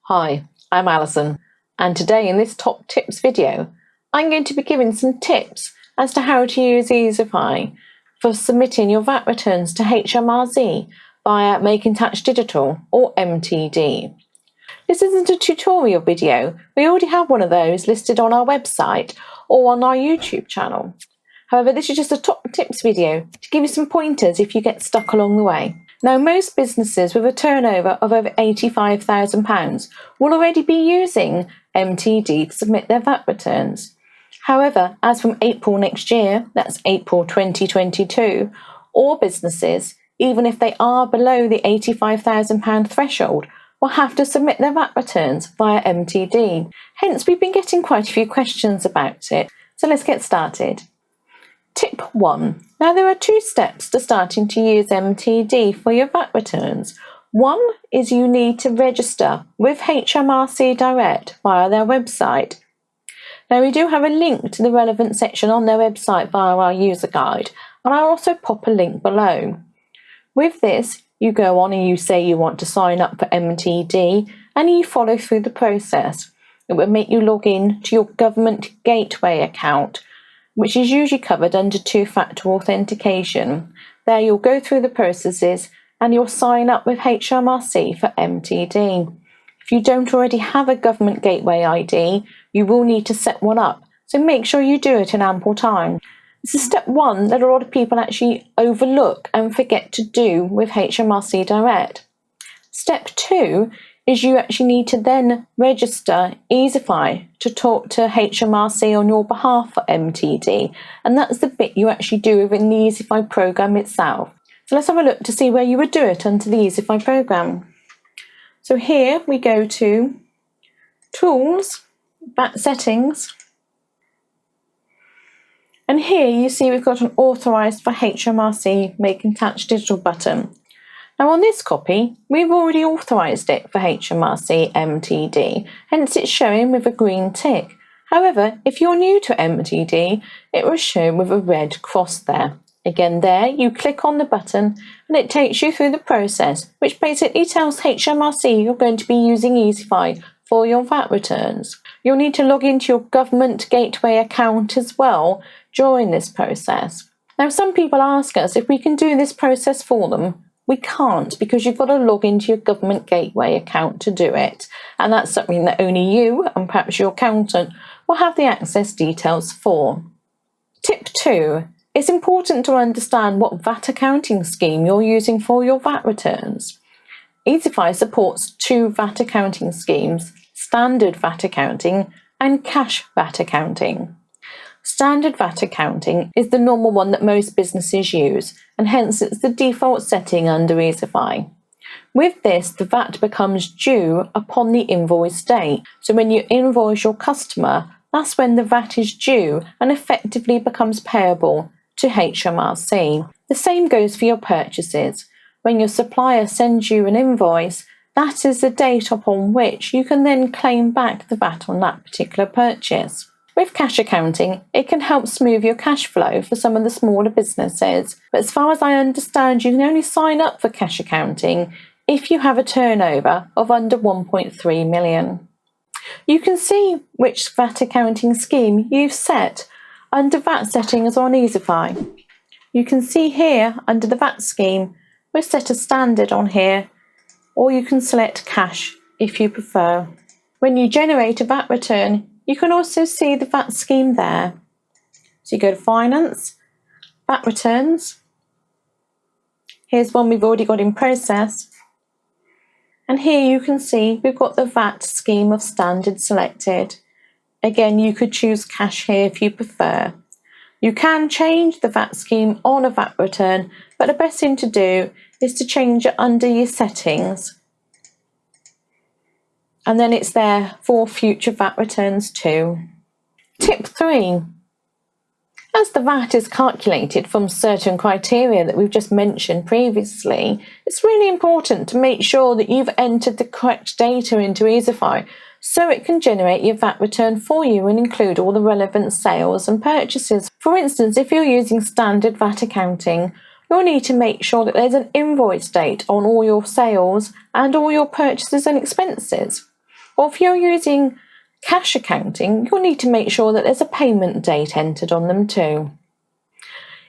Hi, I'm Alison, and today in this top tips video, I'm going to be giving some tips as to how to use Easify for submitting your VAT returns to HMRC via Making Tax Digital or MTD. This isn't a tutorial video, we already have one of those listed on our website or on our YouTube channel. However, this is just a top tips video to give you some pointers if you get stuck along the way. Now, most businesses with a turnover of over £85,000 will already be using MTD to submit their VAT returns. However, as from April next year, that's April 2022, all businesses, even if they are below the £85,000 threshold, will have to submit their VAT returns via MTD. Hence, we've been getting quite a few questions about it. So let's get started. Tip 1. Now, there are two steps to starting to use MTD for your VAT returns. One is you need to register with HMRC Direct via their website. Now, we do have a link to the relevant section on their website via our user guide, and I'll also pop a link below. With this, you go on and you say you want to sign up for MTD, and you follow through the process. It will make you log in to your government gateway account, which is usually covered under two-factor authentication. There you'll go through the processes and you'll sign up with HMRC for MTD. If you don't already have a government gateway ID, you will need to set one up, so make sure you do it in ample time. This is step 1 that a lot of people actually overlook and forget to do with HMRC Direct. Step 2 is you actually need to then register Easify to talk to HMRC on your behalf for MTD, and that's the bit you actually do within the Easify program itself. So let's have a look to see where you would do it under the Easify program. So here we go to Tools, VAT Settings, and here you see we've got an Authorised for HMRC Making Tax Digital button. Now, on this copy, we've already authorised it for HMRC MTD, hence it's showing with a green tick. However, if you're new to MTD, it will show with a red cross there. Again, there you click on the button and it takes you through the process, which basically tells HMRC you're going to be using Easify for your VAT returns. You'll need to log into your government gateway account as well during this process. Now, some people ask us if we can do this process for them. We can't, because you've got to log into your government gateway account to do it. And that's something that only you and perhaps your accountant will have the access details for. Tip 2. It's important to understand what VAT accounting scheme you're using for your VAT returns. Easify supports 2 VAT accounting schemes, standard VAT accounting and cash VAT accounting. Standard VAT accounting is the normal one that most businesses use, and hence it's the default setting under Easify. With this, the VAT becomes due upon the invoice date. So when you invoice your customer, that's when the VAT is due and effectively becomes payable to HMRC. The same goes for your purchases. When your supplier sends you an invoice, that is the date upon which you can then claim back the VAT on that particular purchase. With cash accounting, it can help smooth your cash flow for some of the smaller businesses. But as far as I understand, you can only sign up for cash accounting if you have a turnover of under 1.3 million. You can see which VAT accounting scheme you've set under VAT settings on Easify. You can see here under the VAT scheme, we've set a standard on here, or you can select cash if you prefer. When you generate a VAT return, you can also see the VAT scheme there. So you go to Finance, VAT Returns. Here's one we've already got in process. And here you can see we've got the VAT scheme of standard selected. Again, you could choose cash here if you prefer. You can change the VAT scheme on a VAT return, but the best thing to do is to change it under your settings. And then it's there for future VAT returns too. Tip 3. As the VAT is calculated from certain criteria that we've just mentioned previously, it's really important to make sure that you've entered the correct data into Easify so it can generate your VAT return for you and include all the relevant sales and purchases. For instance, if you're using standard VAT accounting, you'll need to make sure that there's an invoice date on all your sales and all your purchases and expenses. Or if you're using cash accounting, you'll need to make sure that there's a payment date entered on them too.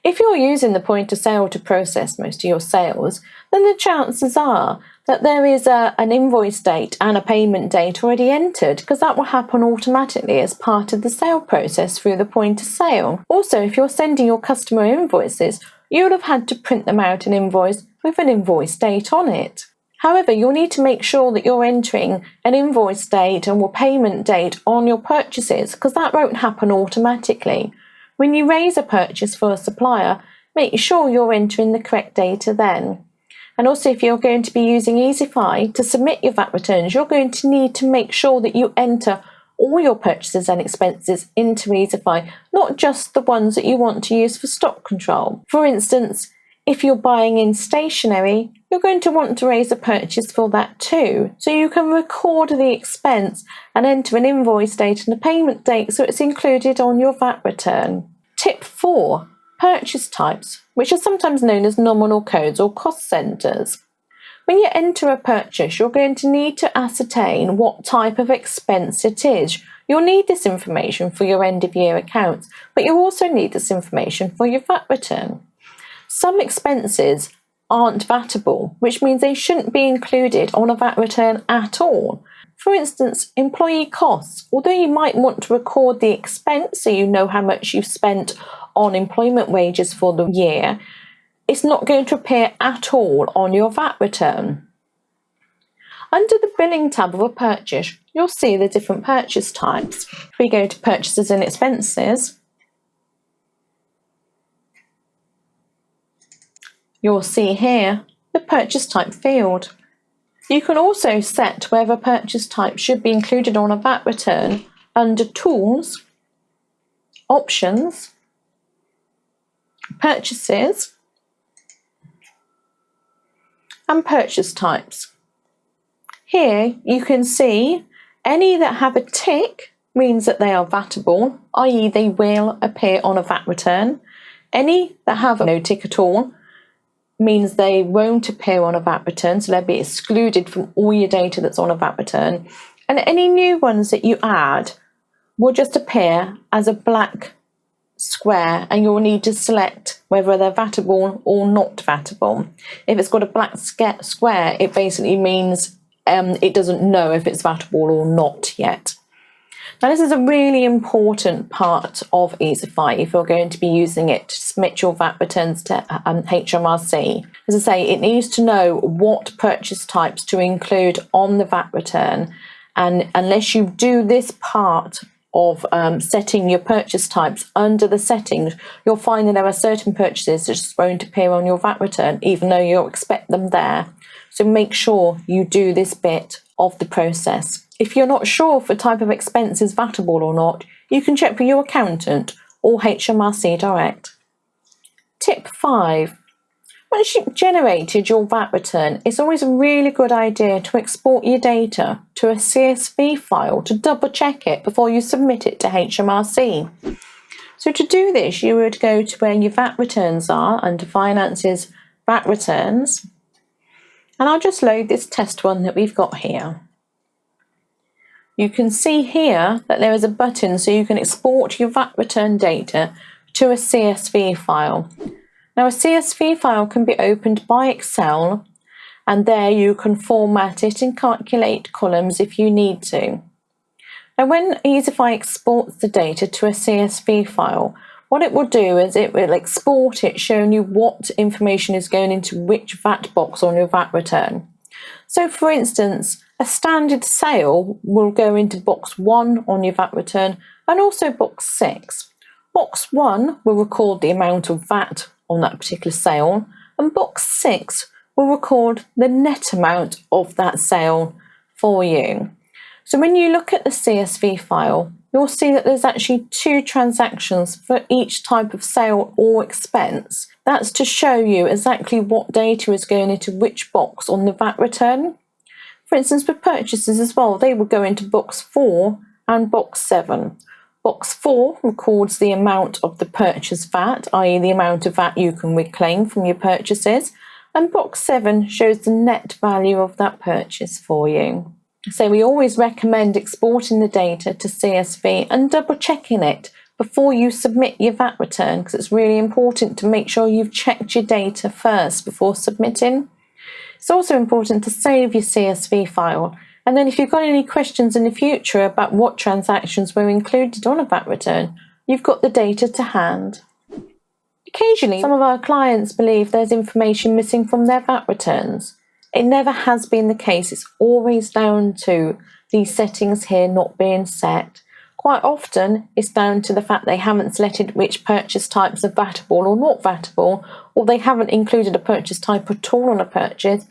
If you're using the point of sale to process most of your sales, then the chances are that there is an invoice date and a payment date already entered, because that will happen automatically as part of the sale process through the point of sale. Also, if you're sending your customer invoices, you would have had to print them out an invoice with an invoice date on it. However, you'll need to make sure that you're entering an invoice date and a payment date on your purchases, because that won't happen automatically. When you raise a purchase for a supplier, make sure you're entering the correct data then. And also, if you're going to be using Easify to submit your VAT returns, you're going to need to make sure that you enter all your purchases and expenses into Easify, not just the ones that you want to use for stock control. For instance, if you're buying in stationery, you're going to want to raise a purchase for that too, so you can record the expense and enter an invoice date and a payment date so it's included on your VAT return. Tip 4. Purchase types, which are sometimes known as nominal codes or cost centres. When you enter a purchase, you're going to need to ascertain what type of expense it is. You'll need this information for your end of year accounts, but you also need this information for your VAT return. Some expenses aren't VATable, which means they shouldn't be included on a VAT return at all. For instance, employee costs. Although you might want to record the expense so you know how much you've spent on employment wages for the year, it's not going to appear at all on your VAT return. Under the billing tab of a purchase, you'll see the different purchase types. If we go to purchases and expenses, you'll see here the purchase type field. You can also set whether purchase type should be included on a VAT return under Tools, Options, Purchases, and Purchase Types. Here you can see any that have a tick means that they are VATable, i.e. they will appear on a VAT return. Any that have no tick at all means they won't appear on a VAT return, so they'll be excluded from all your data that's on a VAT return. And any new ones that you add will just appear as a black square, and you'll need to select whether they're VATable or not VATable. If it's got a black square, it basically means it doesn't know if it's VATable or not yet. Now, this is a really important part of Easify if you're going to be using it to submit your VAT returns to HMRC. As I say, it needs to know what purchase types to include on the VAT return, and unless you do this part of setting your purchase types under the settings, you'll find that there are certain purchases that just won't appear on your VAT return, even though you'll expect them there. So make sure you do this bit of the process. If you're not sure if a type of expense is VATable or not, you can check with your accountant or HMRC Direct. Tip 5. Once you've generated your VAT return, it's always a really good idea to export your data to a CSV file to double check it before you submit it to HMRC. So to do this, you would go to where your VAT returns are under Finances, VAT Returns, and I'll just load this test one that we've got here. You can see here that there is a button so you can export your VAT return data to a CSV file. Now, a CSV file can be opened by Excel, and there you can format it and calculate columns if you need to. Now, when Easify exports the data to a CSV file, what it will do is it will export it showing you what information is going into which VAT box on your VAT return. So, for instance, a standard sale will go into box 1 on your VAT return and also box 6. Box 1 will record the amount of VAT on that particular sale, and box 6 will record the net amount of that sale for you. So when you look at the CSV file, you'll see that there's actually 2 transactions for each type of sale or expense. That's to show you exactly what data is going into which box on the VAT return. For instance, for purchases as well, they will go into box 4 and box 7. Box 4 records the amount of the purchase VAT, i.e. the amount of VAT you can reclaim from your purchases, and box 7 shows the net value of that purchase for you. So we always recommend exporting the data to CSV and double checking it before you submit your VAT return, because it's really important to make sure you've checked your data first before submitting. It's also important to save your CSV file, and then if you've got any questions in the future about what transactions were included on a VAT return, you've got the data to hand. Occasionally, some of our clients believe there's information missing from their VAT returns. It never has been the case. It's always down to these settings here not being set. Quite often, it's down to the fact they haven't selected which purchase types are VATable or not VATable, or they haven't included a purchase type at all on a purchase.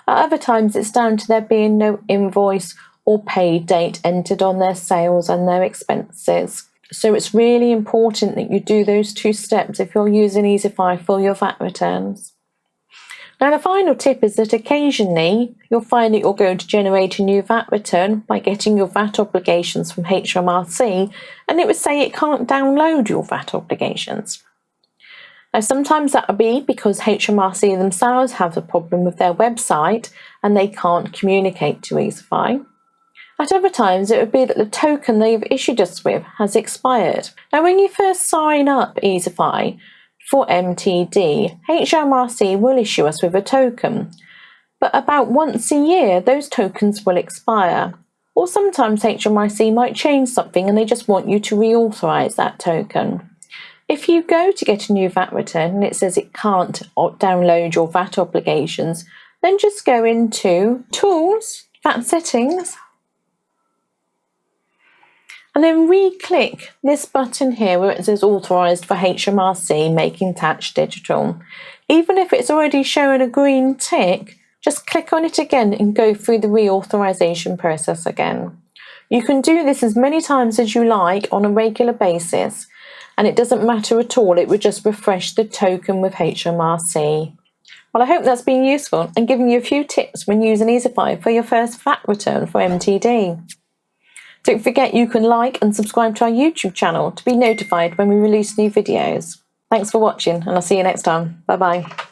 At other times, it's down to there being no invoice or pay date entered on their sales and their expenses. So it's really important that you do those two steps if you're using Easify for your VAT returns. Now, the final tip is that occasionally you'll find that you're going to generate a new VAT return by getting your VAT obligations from HMRC, and it would say it can't download your VAT obligations. Now, sometimes that will be because HMRC themselves have a problem with their website and they can't communicate to Easify. At other times, it would be that the token they've issued us with has expired. Now, when you first sign up Easify for MTD, HMRC will issue us with a token, but about once a year those tokens will expire, or sometimes HMRC might change something and they just want you to reauthorize that token. If you go to get a new VAT return and it says it can't download your VAT obligations, then just go into Tools, VAT Settings, and then re-click this button here where it says authorised for HMRC making tax digital. Even if it's already showing a green tick, just click on it again and go through the reauthorization process again. You can do this as many times as you like on a regular basis, and it doesn't matter at all, it would just refresh the token with HMRC. Well, I hope that's been useful and given you a few tips when using Easify for your first VAT return for MTD. Don't forget you can like and subscribe to our YouTube channel to be notified when we release new videos. Thanks for watching, and I'll see you next time. Bye bye.